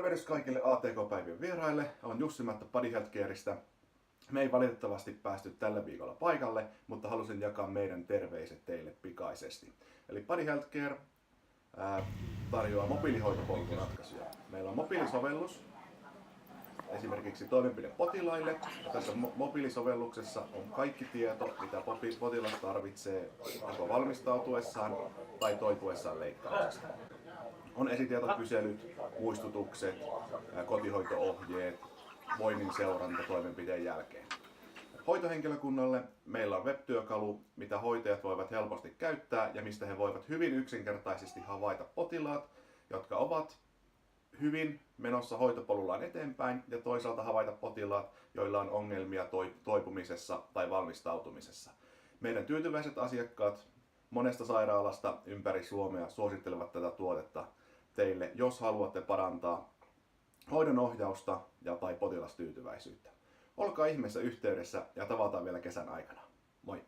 Tervehdys kaikille ATK-päivien vieraille. Olen Jussi-Matti Body Healthcareista. Me ei valitettavasti päästy tällä viikolla paikalle, mutta halusin jakaa meidän terveiset teille pikaisesti. Eli Body Healthcare tarjoaa mobiilihoitopolkuratkaisuja. Meillä on mobiilisovellus, esimerkiksi toimenpidepotilaille. Tässä mobiilisovelluksessa on kaikki tieto, mitä potilas tarvitsee joko valmistautuessaan tai toipuessaan leikkauksesta. On esitietokyselyt, muistutukset, kotihoito-ohjeet, voinnin seuranta toimenpiteen jälkeen. Hoitohenkilökunnalle meillä on web-työkalu, mitä hoitajat voivat helposti käyttää ja mistä he voivat hyvin yksinkertaisesti havaita potilaat, jotka ovat hyvin menossa hoitopolullaan eteenpäin, ja toisaalta havaita potilaat, joilla on ongelmia toipumisessa tai valmistautumisessa. Meidän tyytyväiset asiakkaat monesta sairaalasta ympäri Suomea suosittelevat tätä tuotetta teille, jos haluatte parantaa hoidon ohjausta tai potilastyytyväisyyttä. Olkaa ihmeessä yhteydessä ja tavataan vielä kesän aikana. Moi!